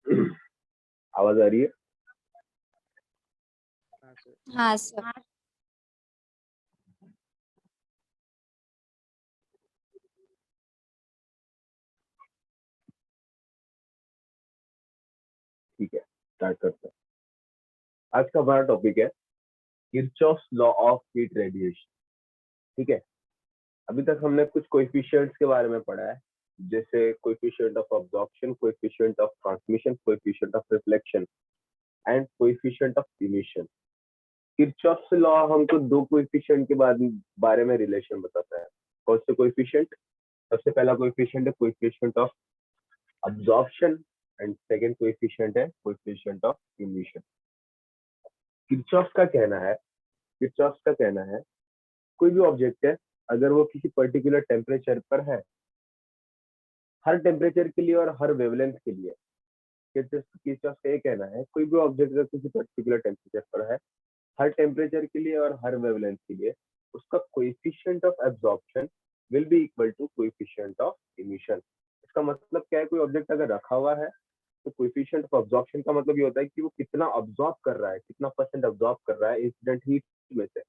आवाज आ रही है? हाँ सर। ठीक है, स्टार्ट करते हैं। आज का हमारा टॉपिक है Kirchhoff's law of heat radiation. ठीक है, अभी तक हमने कुछ कोएफिशिएंट्स के बारे में पढ़ा है, जैसे coefficient of absorption, coefficient of transmission, coefficient of reflection and coefficient of emission. Kirchhoff's law हमको दो कोएफिशिएंट के बारे में रिलेशन बताता है। कौन से कोएफिशिएंट? सबसे पहला कोएफिशिएंट है coefficient of absorption and second coefficient है कोएफिशिएंट ऑफ इमिशन। किरचॉफ का कहना है किरचॉफ का कहना है कोई भी ऑब्जेक्ट है, अगर वो किसी पर्टिकुलर टेम्परेचर पर है, हर टेम्परेचर के लिए और हर वेवलेंथ के लिए, किरचॉफ का ये कहना है कोई भी ऑब्जेक्ट अगर किसी पर्टिकुलर टेम्परेचर पर है, हर टेम्परेचर के लिए और हर वेवलेंथ के लिए, उसका coefficient of absorption will be equal to coefficient of emission. इसका मतलब क्या है? कोई ऑब्जेक्ट अगर रखा हुआ है तो कोएफिशिएंट ऑफ एब्जॉर्प्शन का मतलब ये होता है कि वो कितना अब्जॉर्ब कर रहा है, कितना परसेंट अब्जॉर्ब कर रहा है इंसिडेंट हीट में से।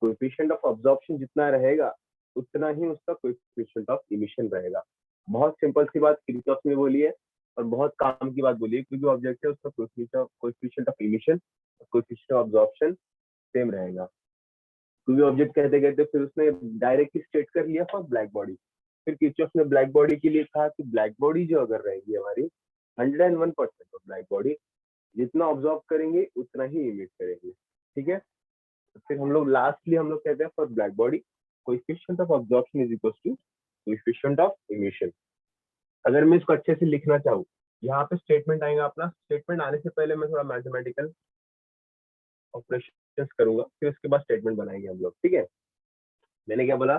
कोएफिशिएंट ऑफ अब्जॉर्प्शन जितना रहेगा उतना ही उसका कोएफिशिएंट ऑफ इमिशन रहेगा। बहुत सिंपल सी बात किरचॉफ ने बोली है और बहुत काम की बात बोली है। कोई भी ऑब्जेक्ट है उसका कोएफिशिएंट ऑफ इमिशन और कोएफिशिएंट ऑफ अब्जॉर्प्शन सेम रहेगा। कोई भी ऑब्जेक्ट कहते कहते फिर उसने डायरेक्टली स्टेट कर लिया फॉर ब्लैक बॉडी। फिर किरचॉफ ने ब्लैक बॉडी के लिए कहा कि ब्लैक बॉडी जो अगर रहेगी हमारी 101% ऑफ ब्लैक बॉडी, जितना ऑब्जॉर्व करेंगे उतना ही इमिट करेंगे। ठीक है, तो फिर हम लोग लास्टली हम लोग कहते हैं for black body coefficient of absorption is equal to coefficient of emission. अगर मैं इसको अच्छे से लिखना चाहूँ, यहाँ पे स्टेटमेंट आएगा अपना। स्टेटमेंट आने से पहले मैं थोड़ा मैथमेटिकल ऑपरेशंस करूंगा, फिर उसके बाद स्टेटमेंट बनाएंगे हम लोग। ठीक है, मैंने क्या बोला?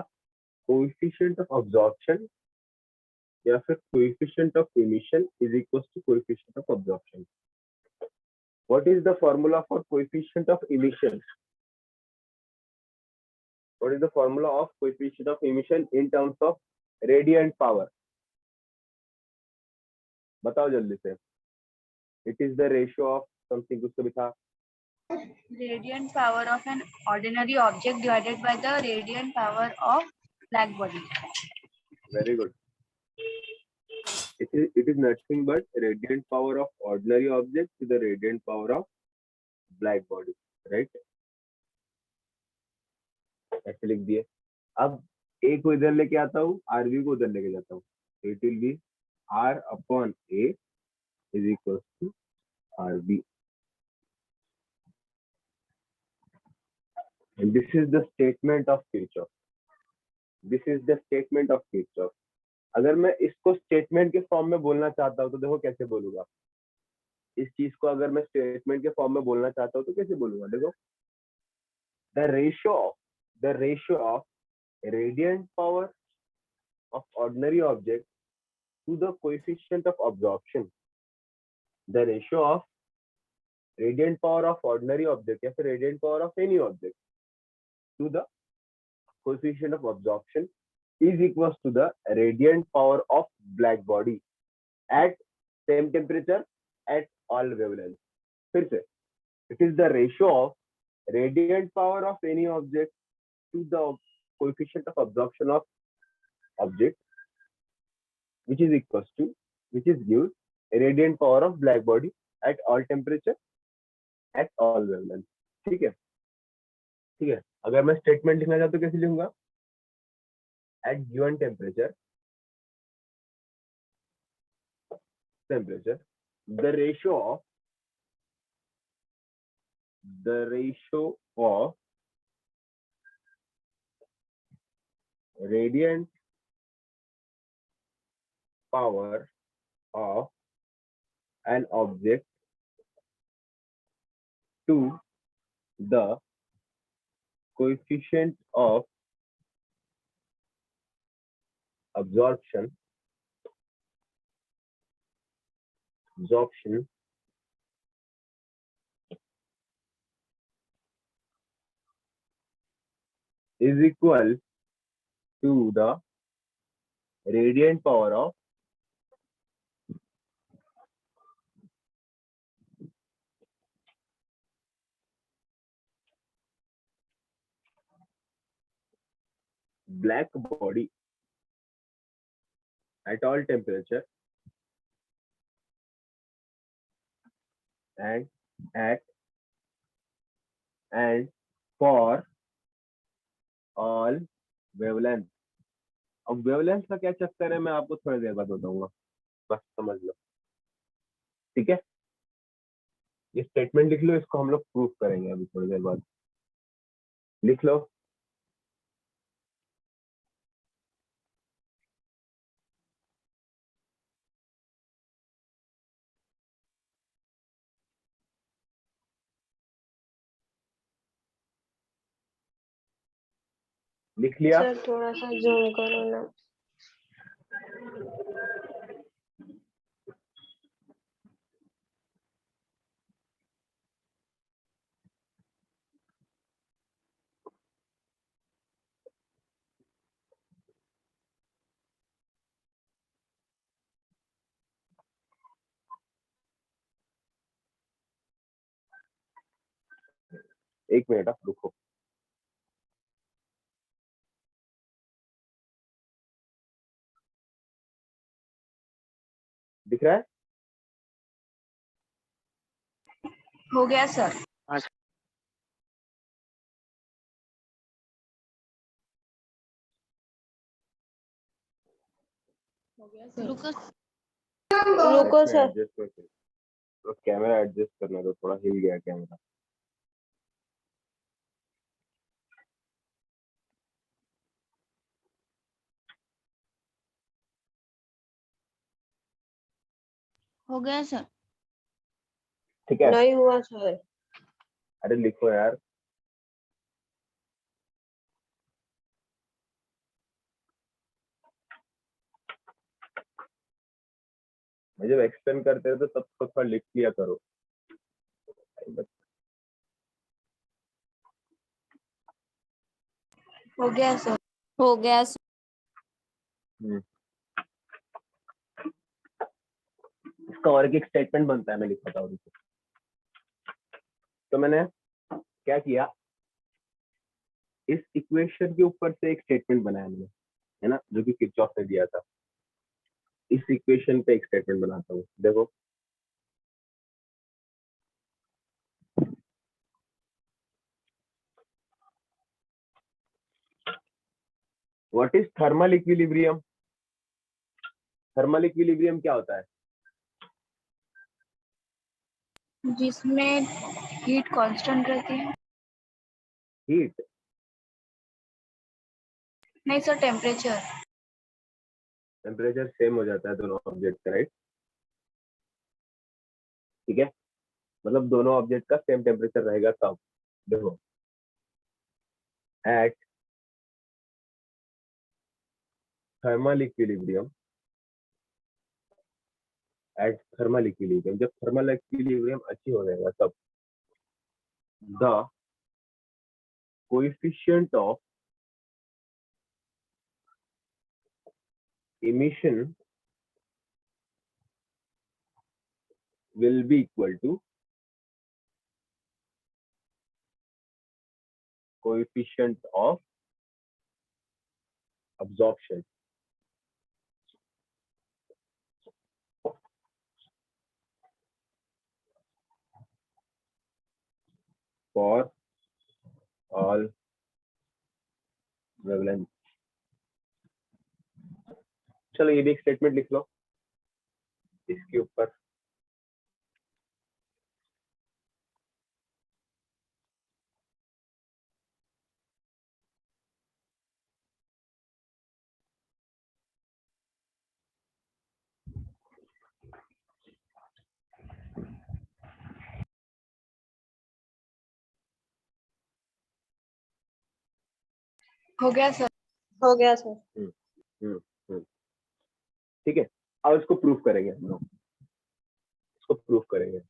कोएफिशिएंट ऑफ अब्जॉर्प्शन या फिर coefficient of emission is equal to coefficient of absorption. What is the formula for coefficient of emission? What is the formula of coefficient of emission in terms of radiant power? बताओ जल्दी से। It is the ratio of something, कुछ तो भी था। Radiant power of an ordinary object divided by the radiant power of black body. Very good. It is nothing but radiant power of ordinary object to the radiant power of black body, right? ऐसे लिख दिए। अब ए को इधर लेके आता हूँ, RB को उधर लेके जाता हूँ। It will be R upon A is equal to RB. And this is the statement of Kirchhoff. This is the statement of Kirchhoff. अगर मैं इसको स्टेटमेंट के फॉर्म में बोलना चाहता हूँ तो देखो कैसे बोलूंगा। इस चीज को अगर मैं स्टेटमेंट के फॉर्म में बोलना चाहता हूँ तो कैसे बोलूंगा? देखो, the ratio of radiant power of ordinary object to the coefficient of absorption, the ratio of radiant power of ordinary object या फिर radiant power of any object to the coefficient of absorption is equals to the radiant power of black body at same temperature at all wavelengths. फिर से, it is the ratio of radiant power of any object to the coefficient of absorption of object, which is equals to, which is gives radiant power of black body at all temperature at all wavelengths. ठीक है, ठीक है। अगर मैं statement लिखना चाहता हूँ तो कैसे लिखूंगा? at given temperature the ratio of radiant power of an object to the coefficient of absorption is equal to the radiant power of black body at all temperature and for all wavelength. अब wavelength का क्या चक्कर है मैं आपको थोड़ी देर बाद बताऊंगा, बस समझ लो, ठीक है। ये स्टेटमेंट लिख लो, इसको हम लोग प्रूफ करेंगे अभी थोड़ी देर बाद, लिख लो। लिख लिया? सर थोड़ा सा जूम करो ना। एक मिनट आप रुको। दिख रहा है? हो गया सर। हो गया सर। रुको सर। तो कैमरा एडजस्ट करना, तो थोड़ा हिल गया कैमरा। हो गया सर। ठीक है, नहीं हुआ सर। अरे लिखो यार। मैं जब एक्सप्लेन करते हो तो तब तो थोड़ा लिख लिया करो। हो गया सर। हो गया सर। इसका और एक स्टेटमेंट बनता है, मैं लिखता हूँ। तो मैंने क्या किया, इस इक्वेशन के ऊपर से एक स्टेटमेंट बनाया मैंने, है ना, जो कि किरचॉफ ने दिया था। इस इक्वेशन पे एक स्टेटमेंट बनाता हूँ, देखो। What is thermal equilibrium? Thermal equilibrium क्या होता है? जिसमें हीट कांस्टेंट रहती है। हीट नहीं सर, टेम्परेचर। टेम्परेचर सेम हो जाता है दोनों ऑब्जेक्ट का, राइट? ठीक है, मतलब दोनों ऑब्जेक्ट का सेम टेम्परेचर रहेगा तब। देखो, at thermal equilibrium, at thermal equilibrium, जब थर्मल इक्विलिब्रियम अच्छी हो जाएगा तब the coefficient of emission will be equal to coefficient of absorption for all wavelength। चलो ये भी एक स्टेटमेंट लिख लो इसके ऊपर। हो गया सर। हो गया सर। ठीक है, अब इसको प्रूफ करेंगे हम लोग, इसको प्रूफ करेंगे।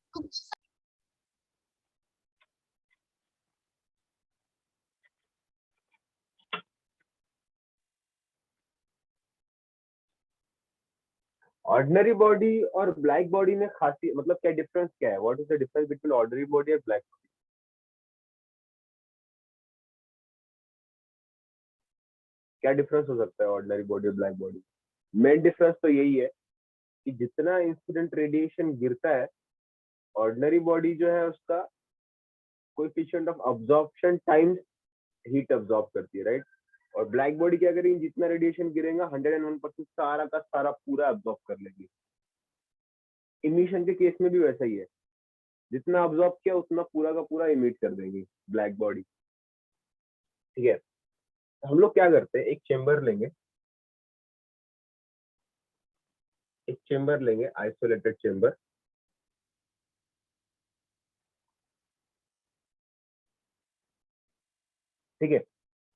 ऑर्डिनरी बॉडी और ब्लैक बॉडी में खासी मतलब क्या डिफरेंस क्या है? What is the difference between ordinary body और ब्लैक बॉडी? क्या डिफरेंस हो सकता है ऑर्डिनरी बॉडी और ब्लैक बॉडी? मेन डिफरेंस तो यही है कि जितना इंसिडेंट रेडिएशन गिरता है, ऑर्डिनरी बॉडी जो है उसका coefficient of absorption times heat absorb करती है, राइट? और ब्लैक बॉडी क्या करेगी, जितना रेडिएशन गिरेगा 101% सारा का सारा पूरा अब्जॉर्ब कर लेगी। इमिशन के केस में भी वैसा ही है, जितना अब्जॉर्ब किया उतना पूरा का पूरा इमिट कर देंगी ब्लैक बॉडी। ठीक है, हम लोग क्या करते हैं, एक चेम्बर लेंगे, आइसोलेटेड चेम्बर। ठीक है,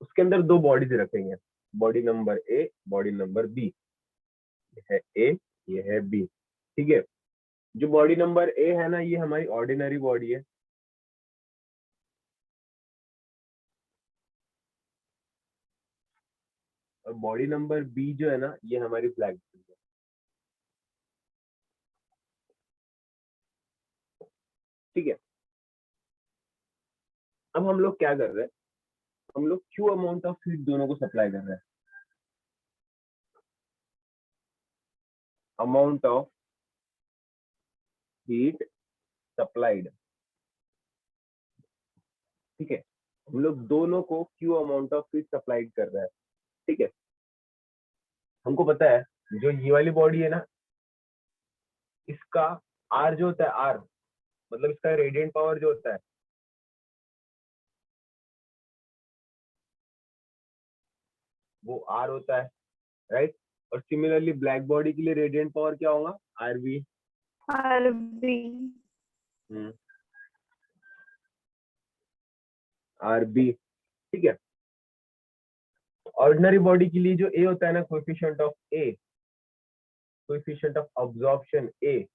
उसके अंदर दो बॉडीज रखेंगे, body number A, body number B. ये है ए, ये है बी। ठीक है, जो बॉडी नंबर ए है ना, ये हमारी ऑर्डिनरी बॉडी है। और बॉडी नंबर बी जो है ना, ये हमारी ब्लैक बॉडी है। ठीक है, अब हम लोग क्या कर रहे हैं, हम लोग क्यू अमाउंट ऑफ हीट दोनों को सप्लाई कर रहे हैं। Amount of heat supplied. ठीक है, हम लोग दोनों को Q amount of heat supplied कर रहे हैं। ठीक है, हमको पता है जो ये वाली बॉडी है ना, इसका आर जो होता है, आर मतलब इसका रेडिएंट पावर जो होता है, वो आर होता है, राइट? और सिमिलरली ब्लैक बॉडी के लिए रेडिएंट पावर क्या होगा, आरबी। आरबी। आरबी। ठीक है, ऑर्डिनरी बॉडी के लिए जो ए होता है ना, coefficient of A, coefficient of absorption A,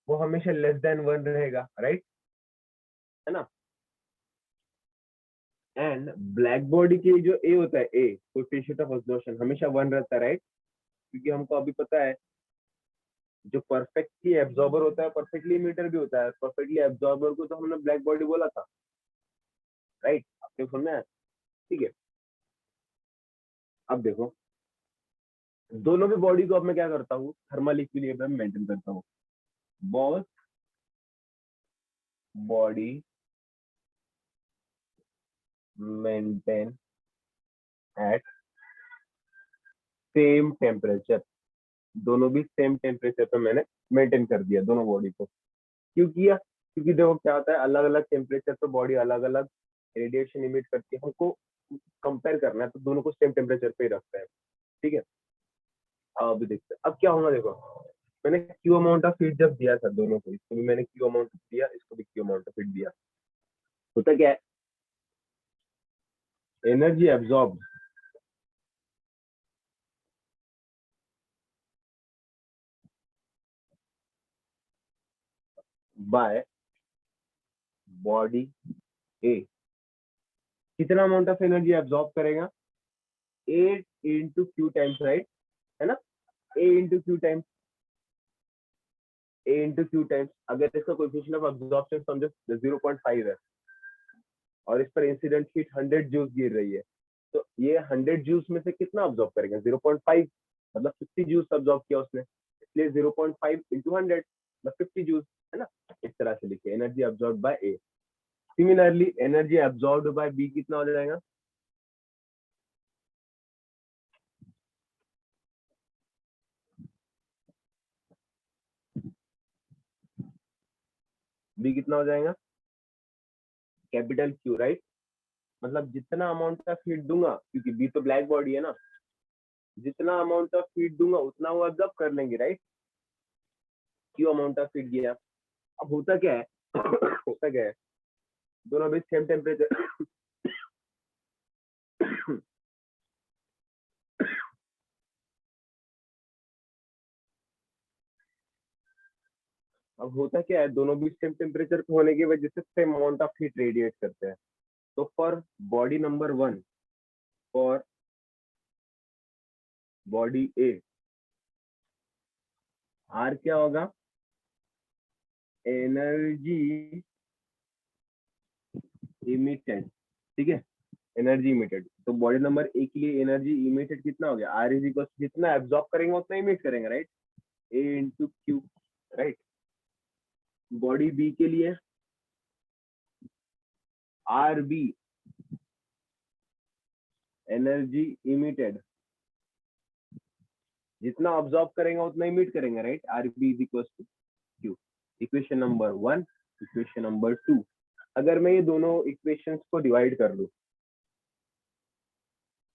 वो हमेशा लेस देन 1 रहेगा, राइट? है ना? एंड ब्लैक बॉडी के लिए जो ए होता है, ए कोएफिशिएंट ऑफ अब्जॉर्प्शन हमेशा 1 रहता है, राइट? क्योंकि हमको अभी पता है जो परफेक्टली एब्जॉर्बर होता है परफेक्टली इमिटर भी होता है। परफेक्टली एब्जॉर्बर को तो हमने ब्लैक बॉडी बोला था, राइट? आपने सुना है? ठीक है, अब देखो, दोनों भी बॉडी को अब मैं क्या करता हूँ, थर्मल इक्विलिब्रियम मेंटेन करता हूँ। Both body maintain at same temperature. दोनों भी सेम टेम्परेचर पे मैंने मेंटेन कर दिया दोनों बॉडी को। क्यों किया? क्योंकि देखो क्या होता है, अलग अलग टेम्परेचर पे बॉडी अलग अलग रेडिएशन इमिट करती है, हमको कंपेयर करना है तो दोनों को सेम टेम्परेचर पे ही रखते हैं। ठीक है, अब देखते हैं अब क्या होगा। देखो, मैंने क्यू अमाउंट ऑफ हीट जब दिया था दोनों को, इसको भी मैंने क्यू अमाउंट दिया, इसको भी क्यू अमाउंट ऑफ हीट दिया, होता क्या है, एनर्जी एब्जॉर्ब बाय बॉडी ए, कितना अमाउंट ऑफ एनर्जी एब्जॉर्ब करेगा, 8 इंटू क्यू टाइम्स, राइट? है ना, ए इंटू क्यू टाइम्स, ए इंटू क्यू टाइम्स। अगर इसका कोएफिशिएंट ऑफ अब्जॉर्प्शन समझो 0.5 है और इस पर इंसिडेंट हीट 100 जूल्स गिर रही है, तो ये 100 जूल्स में से कितना अब्जॉर्ब करेगा, 0.5, मतलब 50 जूल्स अब्जॉर्ब किया उसने, इसलिए 0.5 इंटू 100 मतलब 50 जूल्स। है ना, इस तरह से लिखे energy absorb by A. Similarly energy absorb by B कितना हो जाएगा, बी कितना हो जाएगा, कैपिटल क्यू, राइट? मतलब जितना अमाउंट ऑफ हीट दूंगा, क्योंकि बी तो ब्लैक बॉडी है ना, जितना अमाउंट ऑफ हीट दूंगा उतना वो अब्जॉर्ब कर लेंगे, right? Q amount of heat दिया। अब होता क्या है होता क्या है, दोनों भी सेम टेम्परेचर अब होता क्या है, दोनों भी सेम टेम्परेचर पे होने की वजह से same amount of heat radiate करते हैं। तो for body number 1, for body A, R क्या होगा, एनर्जी इमिटेड। ठीक है, एनर्जी इमिटेड। तो बॉडी नंबर ए के लिए एनर्जी इमिटेड कितना हो गया, आर इज इक्वल जितना एब्जॉर्ब करेंगे उतना इमिट करेंगे, right, A into Q, right. Body B के लिए आर बी एनर्जी इमिटेड, जितना ऑब्जॉर्व करेंगे उतना इमिट करेंगे, right, R B is equal to Q. Equation number 1, equation number 2। अगर मैं ये दोनों इक्वेशंस को डिवाइड कर लूं,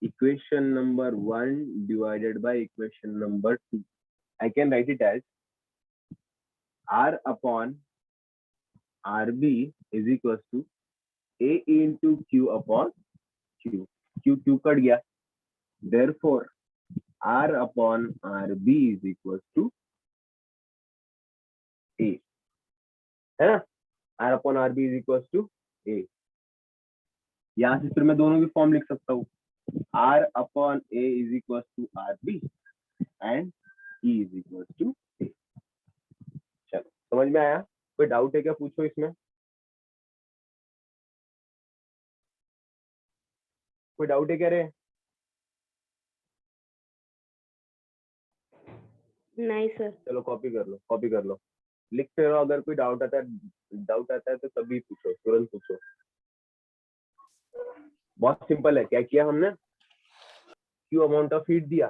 equation number 1 divided by equation number 2, I can write it as R upon R B is equal to A into Q upon Q. Q Q cut गया, therefore R upon R B is equal to A, है ना, R upon R B is equal to A. यहां से फिर मैं दोनों की form लिख सकता हूँ, R upon A is equal to R B and E is equal to A. चलो समझ में आया? कोई डाउट है क्या, पूछो इसमें। कोई डाउट है क्या रे? नहीं सर। चलो कॉपी कर लो, कॉपी कर लो, लिखते रहो। अगर कोई डाउट आता है तो तभी पूछो, तुरंत पूछो। बहुत सिंपल है। क्या किया हमने, क्यू अमाउंट ऑफ हीट दिया,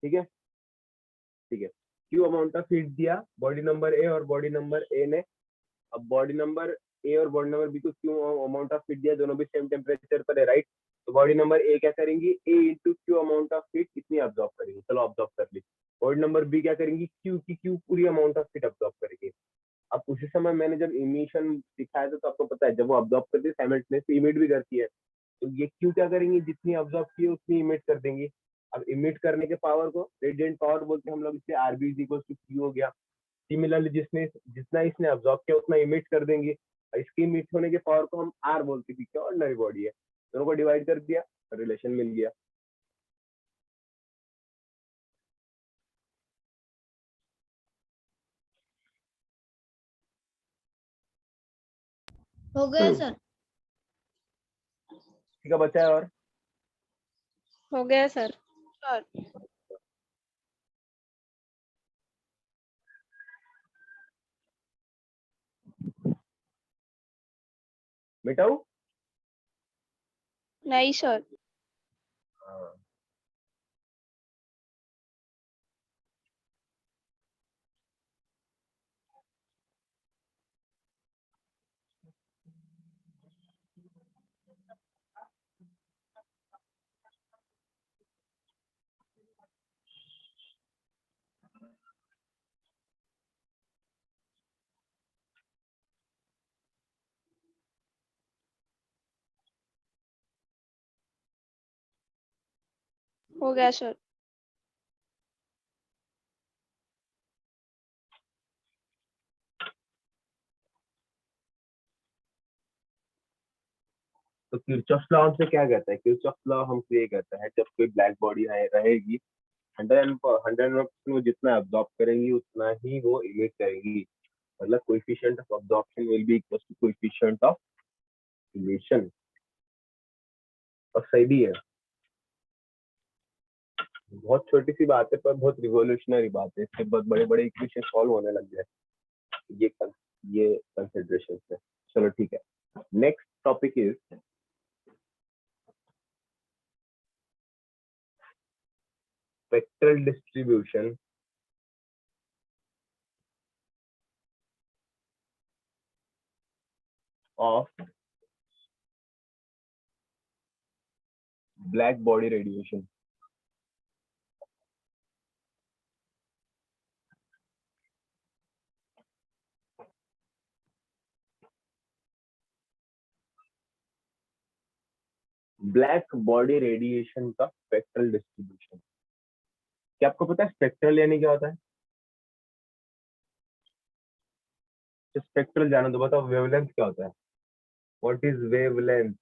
ठीक है, ठीक है, क्यू अमाउंट ऑफ हीट दिया बॉडी नंबर ए और बॉडी नंबर ए ने। अब बॉडी नंबर ए और बॉडी नंबर बी को क्यू अमाउंट ऑफ हीट दिया, दोनों भी सेम टेम्परेचर पर है, राइट। तो बॉडी नंबर ए क्या करेंगी, A into Q amount of heat कितनी ऑब्जॉर्व करेंगी, चलो ऑब्जॉर्व कर ली। बॉडी नंबर बी क्या करेंगी, क्यू की क्यू पूरी अमाउंट ऑफ हीट ऑब्जॉर्व करेंगे। अब उसी समय मैंने जब इमिशन दिखाया था तो आपको पता है जब वो ऑब्जॉर्व करती है साइमल्टेनियसली इमिट भी करती है। तो ये क्यू क्या करेंगी, जितनी ऑब्जॉर्व की है उतनी इमिट कर देंगी। अब इमिट करने के पावर को रेडिएंट पावर बोलते हैं हम लोग, इससे RB is equal to Q हो गया। सिमिलरली जितना इसने ऑब्जॉर्व किया उतना इमिट कर देंगे, और इसकी इमिट होने के पावर को हम आर बोलते हैं, क्या ऑर्डिनरी बॉडी है। दोनों को डिवाइड कर दिया, रिलेशन मिल गया। हो गया सर? ठीक है, बचा है और हो गया सर। मिटाऊ? नहीं सर। हाँ। हो गया सर। तो किरचॉफ लॉ हमसे क्या कहता है, किरचॉफ लॉ हमसे ये कहता है जब कोई ब्लैक बॉडी रहेगी 100% वो जितना अब्जॉर्ब करेंगी उतना ही वो इमिट करेंगी। मतलब coefficient of absorption will be equal to coefficient of emission. और सही भी है, बहुत छोटी सी बात है पर बहुत रिवोल्यूशनरी बात है। इससे बहुत बड़े बड़े इक्वेशन सॉल्व होने लग गए। ये कंसिडरेशन है। चलो ठीक है, next topic is spectral distribution of black body radiation। Black body radiation का स्पेक्ट्रल डिस्ट्रीब्यूशन। क्या आपको पता है स्पेक्ट्रल यानी क्या होता है? स्पेक्ट्रल जानो तो बताओ, वेवलेंथ क्या होता है? What is wavelength?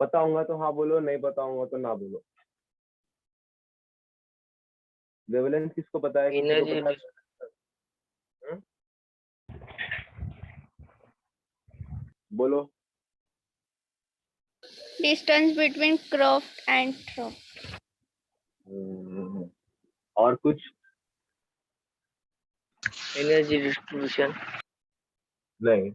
पता होगा तो हाँ बोलो, नहीं पता होगा तो ना बोलो। वेवलेंथ किसको पता है, किसी को पता है? बोलो। Distance between croft and trough. और कुछ? Energy distribution. नहीं।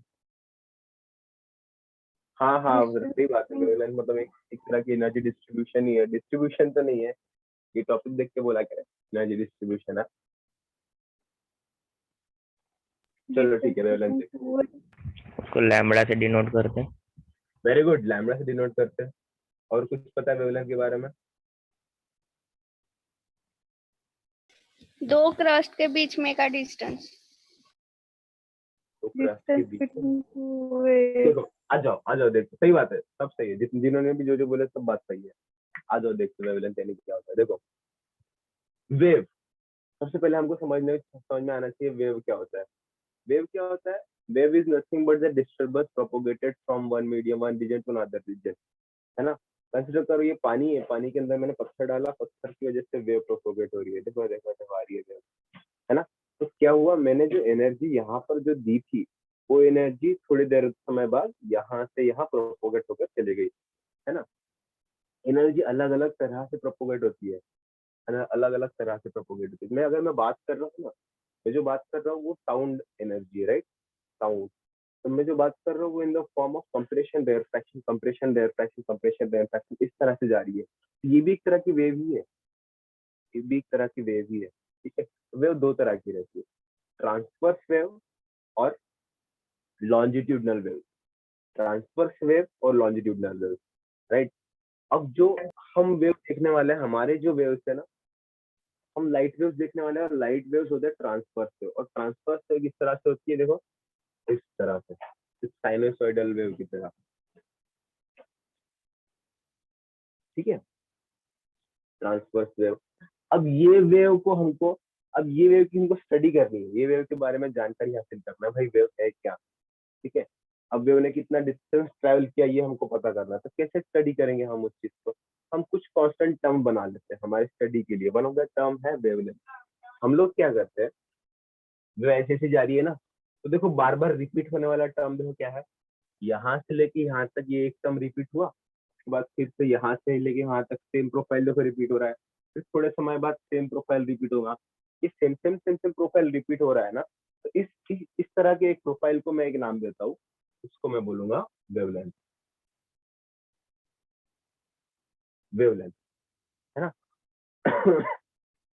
हाँ हाँ Yes, sir. सही बात है, वेवलेंथ मतलब एक तरह की एनर्जी डिस्ट्रीब्यूशन ही है, डिस्ट्रीब्यूशन तो नहीं है, ये टॉपिक देख के बोला क्या एनर्जी डिस्ट्रीब्यूशन है। चलो ठीक है, वेवलेंथ उसको लैम्बडा से डिनोट करते हैं। वेरी गुड, लैम्बडा से डिनोट करते हैं। और कुछ पता है वेवलेंथ के बारे में? दो क्रस्ट के बीच में का डिस्टेंस। तो क्रस्ट के बीच देखो, आ जाओ देखो, सही बात है, सब सही है, जिन्होंने भी जो बोले सब बात सही है। आ जाओ देखते वेवलेंथ यानी क्या होता है। देखो वेव, सबसे पहले हमको समझ में आना चाहिए वेव क्या होता है। वेव क्या होता है? Wave is nothing but the disturbance propagated from one medium one region to another region, है ना। कंसिडर करो ये पानी है, पानी के अंदर मैंने पत्थर डाला, पत्थर की वजह से वेव प्रोपोगेट हो रही है, देखो देखो देखो आ रही है वेव, है ना। तो क्या हुआ, मैंने जो एनर्जी यहाँ पर जो दी थी, वो एनर्जी थोड़ी देर समय बाद यहाँ से यहाँ प्रोपोगेट होकर चली गई, है ना। एनर्जी अलग अलग तरह से प्रोपोगेट होती है ना, अलग अलग तरह से प्रोपोगेट होती है। मैं बात कर रहा हूँ ना, मैं जो बात कर रहा हूँ वो साउंड एनर्जी है, राइट, साउंड। तो मैं जो बात कर रहा हूँ वो in the form of compression rarefaction, compression rarefaction, compression rarefaction, इस तरह से जा रही है। ये भी एक तरह की वेव ही है, ये भी एक तरह की वेव ही है, ठीक है। वेव दो तरह की रहती है, ट्रांसवर्स वेव और लॉन्जिट्यूडनल वेव, ट्रांसवर्स वेव और लॉन्जिट्यूडनल वेव, राइट। अब जो हम वेव देखने वाले हैं, हमारे जो वेव्स है ना, हम लाइट वेव्स देखने वाले हैं, और लाइट वेव्स होते हैं ट्रांसवर्स वेव, और ट्रांसवर्स वेव किस तरह से होती है, देखो इस तरह से, इस साइनोसॉइडल वेव की तरह, ठीक है, ट्रांसवर्स वेव। अब ये वेव को हमको, अब ये वेव की हमको स्टडी करनी है, ये वेव के बारे में जानकारी हासिल करना है, भाई वेव है क्या, ठीक है। अब वेव ने कितना डिस्टेंस ट्रैवल किया ये हमको पता करना है, तो कैसे स्टडी करेंगे हम उस चीज को? हम कुछ कांस्टेंट टर्म बना लेते हैं हमारे स्टडी के लिए। वन ऑफ द टर्म है वेवलेंथ। हम लोग क्या करते हैं, वेव ऐसे ऐसे जा रही है ना, तो देखो बार बार रिपीट होने वाला टर्म देखो क्या है, यहाँ से लेके यहाँ तक ये एक टर्म रिपीट हुआ, उसके बाद फिर से यहाँ से लेके यहाँ तक सेम प्रोफाइल देखो रिपीट हो रहा है, फिर थोड़े समय बाद सेम प्रोफाइल रिपीट होगा। ये सेम प्रोफाइल रिपीट हो रहा है ना, तो इस तरह के एक प्रोफाइल को मैं एक नाम देता हूँ, उसको मैं बोलूंगा वेवलेंथ, वेवलेंथ, है ना।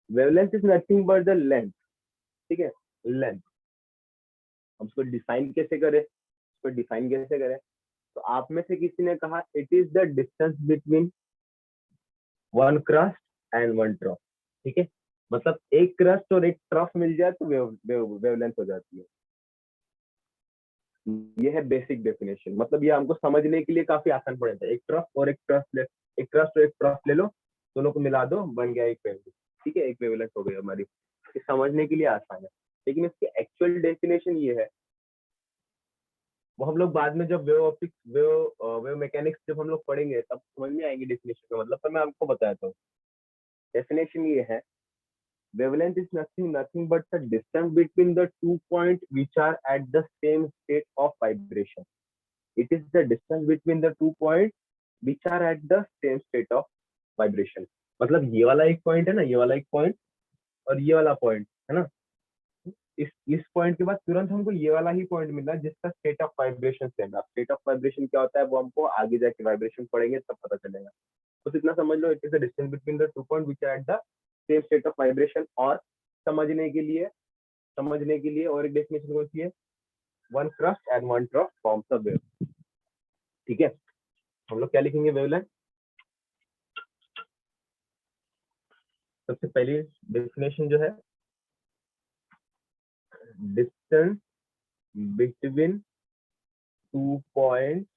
Wavelength is nothing but the length, ठीक है, लेंथ। हम उसको डिफाइन कैसे करें, उसको डिफाइन कैसे करें? तो आप में से किसी ने कहा it is the distance between one crust and one trough, ठीक है। मतलब एक क्रस्ट और एक ट्रफ मिल जाए तो वेवलेंथ हो जाती है। ये है बेसिक डेफिनेशन, मतलब ये हमको समझने के लिए काफी आसान पड़ता है। एक ट्रफ और एक ट्रफ ले, एक क्रस्ट और एक ट्रफ ले लो, दोनों को मिला दो, बन गया एक वेवलेंथ, ठीक है, एक वेवलेंथ हो गई हमारी। ये समझने के लिए आसान है, लेकिन इसकी एक्चुअल डेफिनेशन ये है, वो हम लोग बाद में जब वेव ऑप्टिक्स, वेव मैकेनिक्स जब हम लोग पढ़ेंगे तब समझ में आएंगे डेफिनेशन का मतलब। पर मैं आपको बताता हूँ, डेफिनेशन ये है, wavelength is nothing but the distance between the 2 points which are at the same state of vibration. It is the distance between the 2 points which are at the same state of vibration. मतलब ये वाला एक point है ना, ये वाला एक point और ये वाला पॉइंट है ना, इस पॉइंट के बाद तुरंत हमको ये वाला ही पॉइंट मिला जिसका स्टेट ऑफ वाइब्रेशन सेम है। स्टेट ऑफ वाइब्रेशन क्या होता है वो हमको आगे जाके वाइब्रेशन पढ़ेंगे तब पता चलेगा। तो इतना समझ लो, it is the distance between the 2 point which are at the same state of vibration. और समझने के लिए और एक डेफिनेशन कौन सी है, one crust and one trough forms a wave, ठीक है। हम लोग क्या लिखेंगे वेवलेंथ? सबसे पहली डेफिनेशन जो है, distance between 2 points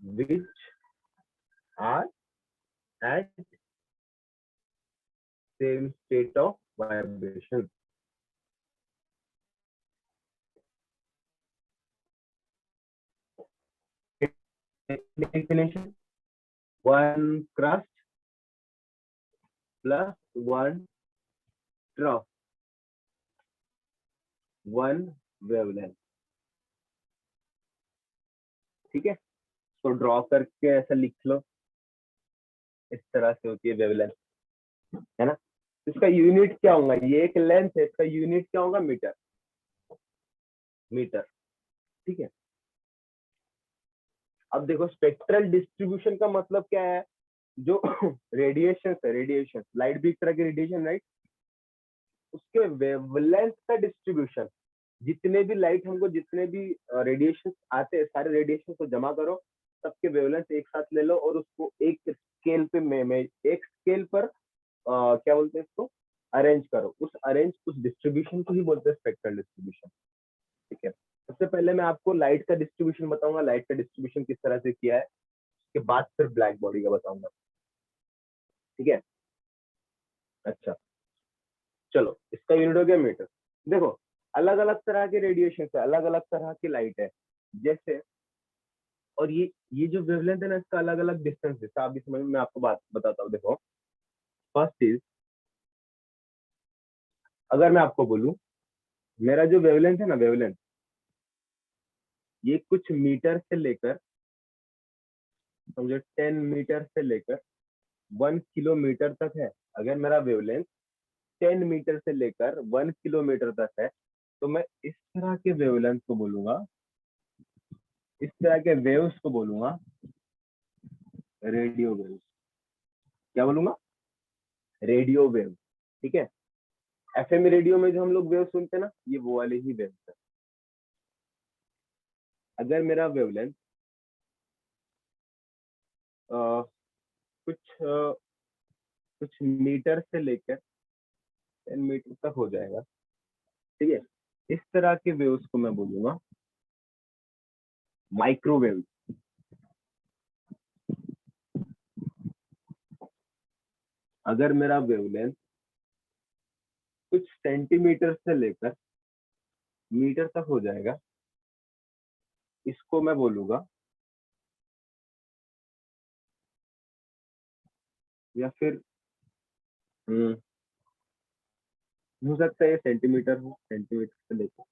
which are at same state of vibration. Definition: one crust plus one trough, one wavelength. ठीक है, तो ड्रॉ करके ऐसा लिख लो, इस तरह से होती है वेवलेंथ, है ना। तो इसका यूनिट क्या होगा, ये एक लेंथ है, इसका यूनिट क्या होगा, मीटर, मीटर, ठीक है। अब देखो स्पेक्ट्रल डिस्ट्रीब्यूशन का मतलब क्या है, जो रेडिएशन है, रेडिएशन लाइट भी एक तरह की रेडिएशन, राइट, उसके वेवलेंथ का डिस्ट्रीब्यूशन, जितने भी लाइट हमको जितने भी रेडिएशन आते हैं, सारे रेडिएशन को जमा करो, सबके वेवलेंथ एक साथ ले लो और उसको एक स्केल पे में एक स्केल पर क्या बोलते हैं इसको, अरेंज करो, उस डिस्ट्रीब्यूशन को ही बोलते हैं स्पेक्ट्रल डिस्ट्रीब्यूशन, ठीक है। सबसे पहले मैं आपको लाइट का डिस्ट्रीब्यूशन बताऊंगा, लाइट का डिस्ट्रीब्यूशन किस तरह से किया है, उसके बाद फिर ब्लैक बॉडी का बताऊंगा, ठीक है। अच्छा, चलो, इसका यूनिट हो गया मीटर। देखो अलग अलग तरह के रेडिएशन है, अलग अलग तरह की लाइट है, जैसे, और ये जो वेवलेंथ है ना, इसका अलग अलग डिस्टेंस है, आप भी समझ में, मैं आपको बात बताता हूँ। देखो फर्स्ट इज, अगर मैं आपको बोलूं मेरा जो वेवलेंथ है ना, वेवलेंथ ये कुछ मीटर से लेकर, समझो 10 मीटर से लेकर 1 किलोमीटर तक है। अगर मेरा वेवलेंथ 10 मीटर से लेकर 1 किलोमीटर तक है, तो मैं इस तरह के वेवलेंथ को बोलूंगा, इस तरह के वेव्स को बोलूंगा रेडियो वेव्स। क्या बोलूंगा, रेडियो वेव, ठीक है। एफएम रेडियो में जो हम लोग वेव सुनते हैं ना, ये वो वाले ही वेव्स है। अगर मेरा वेवलेंथ कुछ मीटर से लेकर 10 मीटर तक हो जाएगा, ठीक है, इस तरह के वेव्स को मैं बोलूंगा माइक्रोवेव। अगर मेरा वेवलेंथ कुछ सेंटीमीटर से लेकर मीटर तक हो जाएगा, इसको मैं बोलूंगा, या फिर हो सकता है ये सेंटीमीटर हो, सेंटीमीटर से लेकर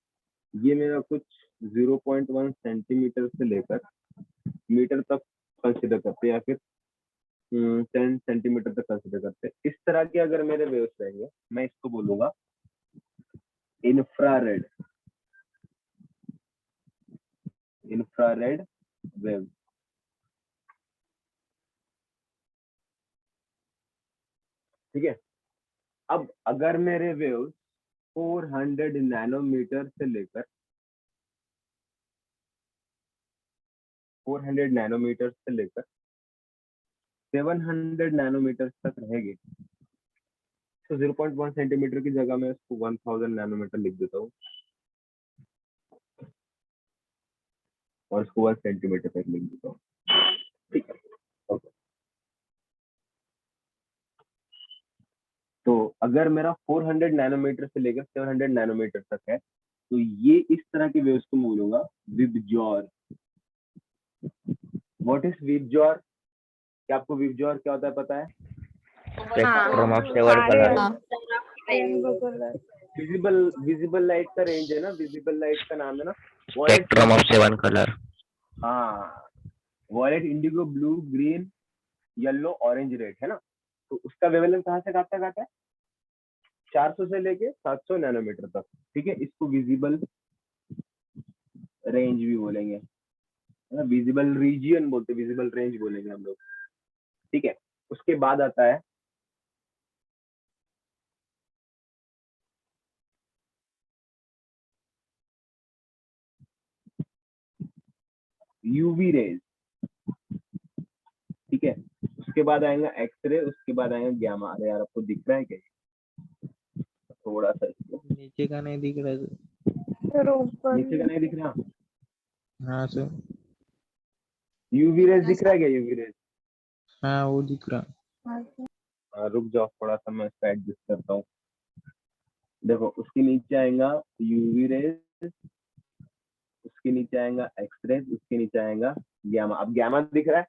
ये मेरा कुछ 0.1 सेंटीमीटर से लेकर मीटर तक कंसिडर करते हैं, या फिर 10 सेंटीमीटर तक कंसिडर करते हैं। इस तरह के अगर मेरे वेव्स रहेंगे, मैं इसको बोलूंगा इंफ्रारेड, इंफ्रारेड वेव, ठीक है। अब अगर मेरे वेव्स 400 नैनोमीटर से लेकर 400 नैनोमीटर से लेकर 700 नैनोमीटर तक रहेगी, तो 0.1 सेंटीमीटर की जगह मैं इसको 1000 नैनोमीटर लिख देता हूँ और इसको 1 सेंटीमीटर तक लिख देता हूँ, ठीक है। ओके, तो अगर मेरा 400 नैनोमीटर से लेकर 700 नैनोमीटर तक है, तो ये इस तरह के वेव्स को बोलूंगा विबजॉर। व्हाट इज विबजॉर, क्या आपको विबजॉर क्या होता है पता है? Spectrum of seven colour. Rainbow colour. Visible light का रेंज है ना, विजिबल लाइट का नाम है ना, स्पेक्ट्रम ऑफ 7 कलर। हाँ, violet, indigo, blue, green, yellow, orange, red, है ना। तो उसका वेवलेंथ कहाँ से कहाँ तक आता है, 400 से लेके 700 नैनोमीटर तक, ठीक है। इसको विजिबल रेंज भी बोलेंगे, विजिबल रीजियन बोलते, विजिबल रेंज बोलेंगे हम लोग, ठीक है। उसके बाद आता है यूवी रेज, ठीक है। उसके बाद आएगा एक्सरे, उसके बाद आएगा गैमा। अरे यार आपको दिख रहा है क्या, थोड़ा सा इसको नीचे का नहीं दिख रहा नीचे का नहीं दिख रहा, हाँ सर, यूवी रेज दिख रहा है क्या, यूवी रेज? हाँ वो दिख रहा। रुक जाओ थोड़ा सा, मैं इसका एडजस्ट करता हूँ। देखो उसके नीचे आएगा यूवी रेज, उसके नीचे आएगा एक्सरे, उसके नीचे आएगा गैमा। अब गैमा दिख रहा है,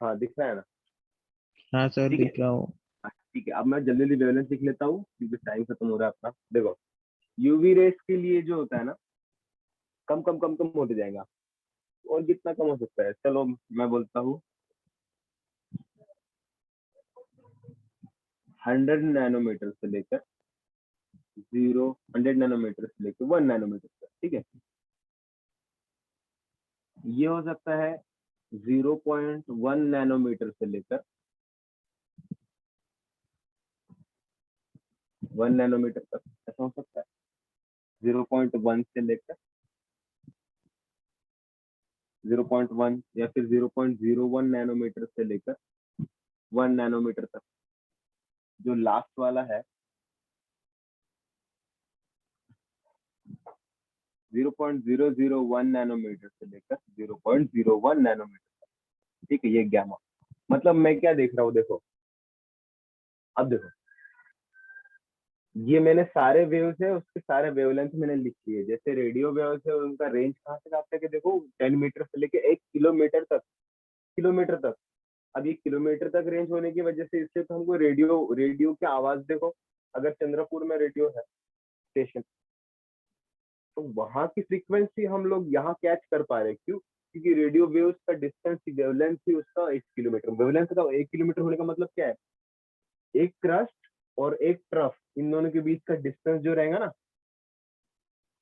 हाँ दिख रहा है ना, हाँ सर ठीक है। दिख रहा हूँ। ठीक है, अब मैं जल्दी जल्दी वेवलेंथ लिख लेता हूँ क्योंकि टाइम खत्म हो रहा है अपना। देखो यूवी रेस के लिए जो होता है ना, कम कम कम कम होते जाएगा, और कितना कम हो सकता है? चलो मैं बोलता हूँ 100 नैनोमीटर से लेकर 100 नैनोमीटर से लेकर 1 नैनोमीटर तक, ठीक है। ये हो सकता है 0.1 नैनोमीटर से लेकर 1 नैनोमीटर तक, ऐसा हो सकता है। 0.1 से लेकर 0.1 या फिर 0.01 नैनोमीटर से लेकर 1 नैनोमीटर तक। जो लास्ट वाला है 0.001 नैनोमीटर से लेकर 0.01 नैनोमीटर तक, ठीक है। ये गैमा मतलब मैं क्या देख रहा हूँ, देखो अब देखो, ये मैंने सारे वेव्स है उसके सारे वेवलेंथ मैंने लिख दिए। जैसे रेडियो वेव्स है उनका रेंज कहाँ तक आता है कि देखो 10 मीटर से लेके 1 किलोमीटर तक, किलोमीटर तक। अब ये किलोमीटर तक रेंज होने की वजह से इससे तो हमको रेडियो रेडियो की आवाज देखो, अगर चंद्रपुर में रेडियो है स्टेशन, तो वहां की फ्रीक्वेंसी हम लोग यहाँ कैच कर पा रहे हैं। क्यों? क्योंकि रेडियो वेव्स का डिस्टेंस वेवलेंथ ही उसका 1 किलोमीटर। वेवलेंथ का 1 किलोमीटर होने का मतलब क्या है? एक क्रस्ट और एक ट्रफ, इन दोनों के बीच का डिस्टेंस जो रहेगा ना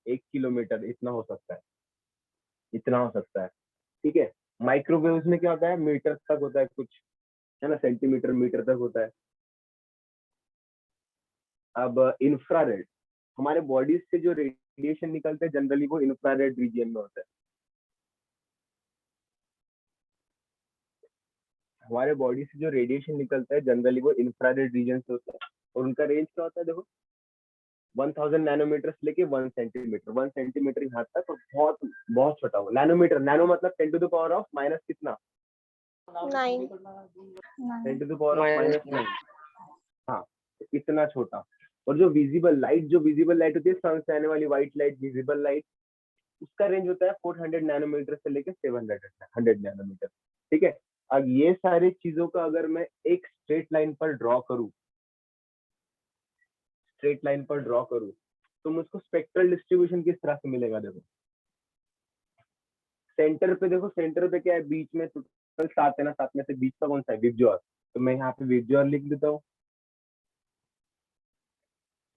1 किलोमीटर, इतना हो सकता है, इतना हो सकता है, ठीक है। माइक्रोवेव्स में क्या होता है, मीटर तक होता है कुछ, है ना, सेंटीमीटर मीटर तक होता है। अब इंफ्रारेड, हमारे बॉडी से जो रेडिएशन निकलते हैं जनरली वो इंफ्रारेड रीजियन में होता है। हमारे बॉडी से जो रेडिएशन निकलता है जनरली वो इंफ्रारेड रीजन से होता है, और उनका रेंज क्या होता है देखो 1000 नैनोमीटर से लेके 1 सेंटीमीटर, 1 सेंटीमीटर यहाँ तक, और बहुत बहुत छोटा हो नैनोमीटर। नैनो मतलब 10 to the power of minus कितना, 9 10 टू द पावर ऑफ -9। हाँ, तो इतना छोटा। और जो विजिबल लाइट होती है सन से आने वाली व्हाइट लाइट, विजिबल लाइट, उसका रेंज होता है 400 नैनोमीटर से लेकर 700 नैनोमीटर, ठीक है। अब ये सारी चीजों का अगर मैं एक स्ट्रेट लाइन पर ड्रॉ करूं, तो मुझको स्पेक्ट्रल डिस्ट्रीब्यूशन किस तरह से मिलेगा? देखो सेंटर पे, देखो सेंटर पे क्या है, बीच में टोटल 7 है ना, 7 में से बीच का कौन सा है, विबज्योर। तो मैं यहाँ पे विबज्योर लिख देता हूँ।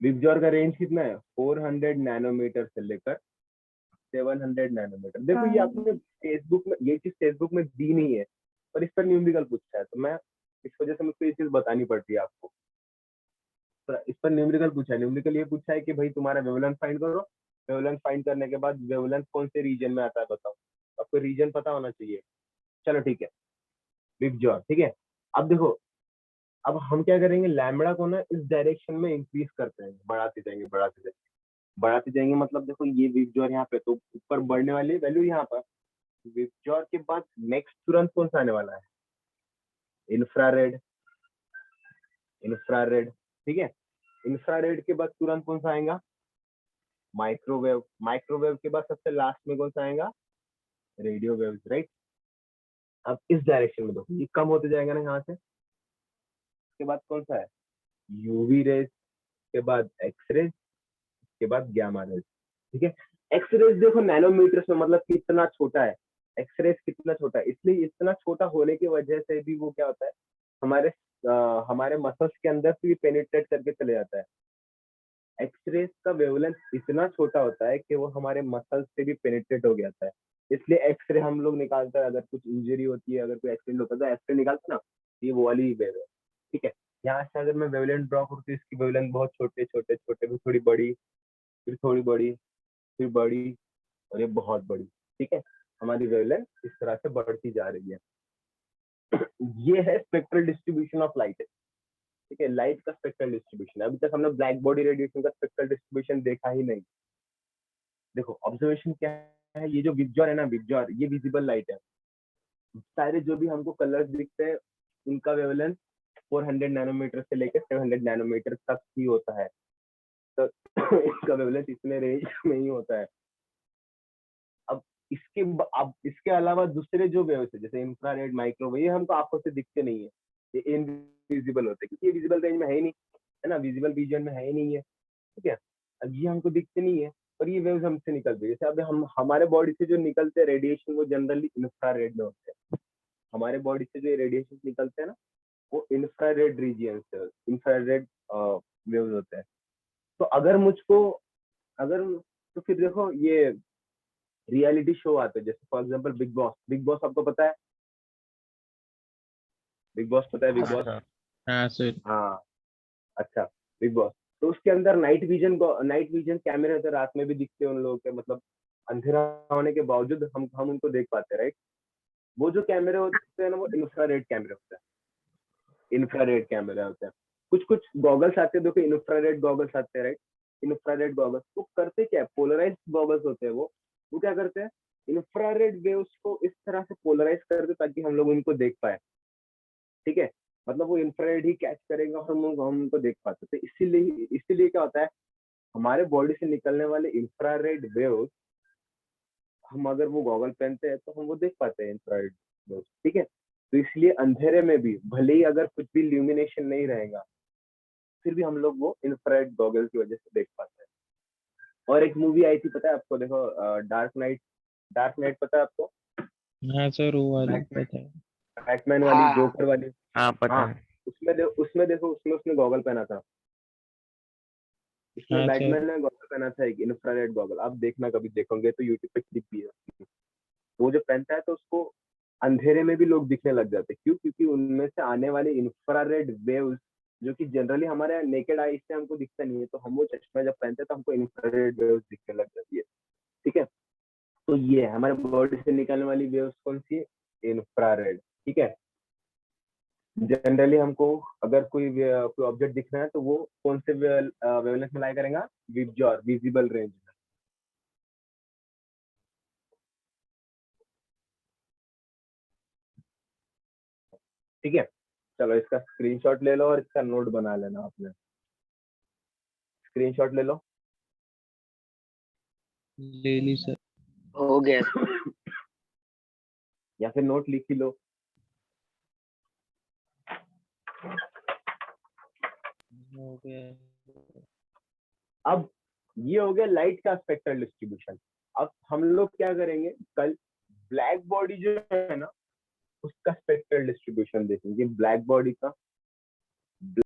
विबज्योर का रेंज कितना है, 400 नैनोमीटर से लेकर 700 नैनोमीटर। देखो ये आपने फेसबुक में, ये चीज फेसबुक में दी नहीं है, पर इस पर न्यूमेरिकल पूछा है, तो मैं इस वजह से मुझको ये चीज बतानी पड़ती है आपको। तो इस पर न्यूमेरिकल पूछा है, न्यूमेरिकल ये पूछा है कि भाई तुम्हारा वेवलेंथ फाइंड करो। वेवलेंथ फाइंड करने के बाद वेवलेंथ कौन से रीजन में आता है बताओ, आपको रीजन पता होना चाहिए। चलो ठीक है, विबज्योर, ठीक है। अब देखो, अब हम क्या करेंगे, लैम्बडा को ना इस डायरेक्शन में इंक्रीज करते हैं, बढ़ाते जाएंगे बढ़ाते जाएंगे बढ़ाते जाएंगे। मतलब देखो ये विबज्योर यहाँ पे, तो ऊपर बढ़ने वाली वैल्यू यहाँ पर। विबज्योर के बाद नेक्स्ट तुरंत कौन सा आने वाला है, इंफ्रारेड, इंफ्रारेड, ठीक है। इंफ्रारेड के बाद तुरंत कौन सा आएगा, माइक्रोवेव। माइक्रोवेव के बाद सबसे लास्ट में कौन सा आएगा, रेडियो वेव्स, राइट। अब इस डायरेक्शन में देखो ये कम होते जाएगा ना यहाँ से। उसके बाद कौन सा है, यूवी रेज, के बाद एक्स रेज, के बाद गामा रेज, ठीक है। एक्स रेज देखो नैनोमीटर में, मतलब कितना छोटा है एक्स रेज, कितना छोटा है। इसलिए इतना छोटा होने की वजह से भी वो क्या होता है, हमारे हमारे मसल्स के अंदर से भी पेनिट्रेट करके चले जाता है। एक्सरेज का वेवलेंथ इतना छोटा होता है कि वो हमारे मसल्स से भी पेनिट्रेट हो जाता है। इसलिए एक्सरे हम लोग निकालते हैं, अगर कुछ इंजरी होती है, अगर कोई एक्सीडेंट होता है तो एक्सरे निकालते हैं ना, ये वो वाली वेव है, ठीक है। यहाँ से अगर मैं वेवलेंथ ड्रॉ करूँ तो इसकी वेवलेंथ बहुत छोटे छोटे छोटे, फिर थोड़ी बड़ी, फिर थोड़ी बड़ी, फिर बड़ी, और ये बहुत बड़ी, ठीक है। हमारी वेवलेंथ इस तरह से बढ़ती जा रही है। ये है स्पेक्ट्रल डिस्ट्रीब्यूशन ऑफ लाइट, ठीक है। लाइट का स्पेक्ट्रल डिस्ट्रीब्यूशन, अभी तक हमने ब्लैक बॉडी रेडिएशन का स्पेक्ट्रल डिस्ट्रीब्यूशन देखा ही नहीं। देखो ऑब्जर्वेशन क्या है, ये जो विबज्योर है ना, विबज्योर ये विजिबल लाइट है। सारे जो भी हमको कलर्स दिखते हैं उनका वेवलेंथ 400 नैनोमीटर से लेकर 700 नैनोमीटर तक ही होता है, तो इसका वेवलेंथ इतने रेंज में ही होता है। अब अब इसके अलावा दूसरे जो वेव्स है जैसे इंफ्रारेड, माइक्रोवेव, ये हमको आंखों से दिखते नहीं है, ये इनविजिबल होते हैं क्योंकि ये विजिबल रेंज में है ही नहीं, है ना, विजिबल रीजन में है ही नहीं है, ठीक है। अब ये हमको दिखते नहीं है, और ये वेव्स हमसे निकलती है। जैसे अभी हम हमारे बॉडी से जो निकलते हैं रेडिएशन वो जनरली इंफ्रारेड में होते हैं। हमारे बॉडी से जो रेडिएशन निकलते हैं ना वो इंफ्रारेड रीजियन से, इंफ्रारेड वेव्स होते हैं। तो अगर मुझको अगर तो फिर देखो ये रियलिटी शो आते हैं, जैसे फॉर एग्जांपल बिग बॉस आपको पता है? बिग बॉस पता है? बिग हाँ बॉस, सर। हाँ सर। हाँ अच्छा, बिग बॉस। तो उसके अंदर नाइट विजन कैमरे होते हैं, रात में भी दिखते हैं उन लोगों के, मतलब अंधेरा होने के बावजूद हम उनको देख पाते हैं, राइट? वो जो कैमरे होते हैं ना वो इंफ्रारेड कैमरे होते हैं, इंफ्रारेड कैमरे होते हैं। कुछ कुछ गॉगल्स आते हैं, देखो इंफ्रारेड गॉगल्स आते हैं, राइट? इंफ्रारेड गॉगल्स वो करते क्या है, पोलराइज गॉगल्स होते हैं वो क्या करते हैं, इंफ्रारेड वेव्स को इस तरह से पोलराइज करते हैं ताकि हम लोग उनको देख पाए, ठीक है? मतलब वो इंफ्रारेड ही कैच करेगा और हम उनको देख पाते। तो इसीलिए क्या होता है, हमारे बॉडी से निकलने वाले इंफ्रारेड वेव्स, हम अगर वो गॉगल पहनते हैं तो हम वो देख पाते हैं इंफ्रारेड वेव्स, ठीक है? तो इसलिए अंधेरे में भी भले ही अगर कुछ भी इल्यूमिनेशन नहीं रहेगा, फिर भी हम लोग वो इंफ्रारेड गॉगल की वजह से देख पाते हैं। और एक मूवी आई थी, पता है आपको? देखो डार्क नाइट पता है आपको? हाँ सर, वो वाली बैटमैन पता है। बैटमैन वाली, जोकर वाली। हाँ पता हाँ, है। उसमें देखो, उसमें उसने गॉगल पहना था। इसमें हाँ सर। बैटमैन ने गॉगल पहना था, एक इंफ्रारेड गॉगल। आप देखना, कभी देखोगे तो यूट्यूब पे क्लिप भी है उसकी। वो जो पहनता है तो उसको अंधेरे में भी लोग दिखने लग जाते हैं। क्यों? क्योंकि उनमें से आने वाले इंफ्रारेड वेव्स जो कि जनरली हमारे नेकेड आई से हमको दिखता नहीं है, तो हम वो चश्मा जब पहनते हैं तो हमको इंफ्रारेड वेव्स दिखने लग जाती है, ठीक है? तो ये है हमारे बॉडी से निकलने वाली वेव्स, कौन सी है? इंफ्रारेड, ठीक है? जनरली हमको अगर कोई ऑब्जेक्ट दिख रहा है तो वो कौन से वेवलेंथ में लाई करेगा? विबजॉर, विजिबल रेंज में, ठीक है? चलो इसका स्क्रीनशॉट ले लो और इसका नोट बना लेना। आपने स्क्रीनशॉट ले लो ले ली सर। हो गया। या फिर नोट लिख ही लो। हो गया। अब ये हो गया लाइट का स्पेक्ट्रल डिस्ट्रीब्यूशन। अब हम लोग क्या करेंगे, कल ब्लैक बॉडी जो है ना उसका स्पेक्ट्रल डिस्ट्रीब्यूशन देखेंगे, ब्लैक बॉडी का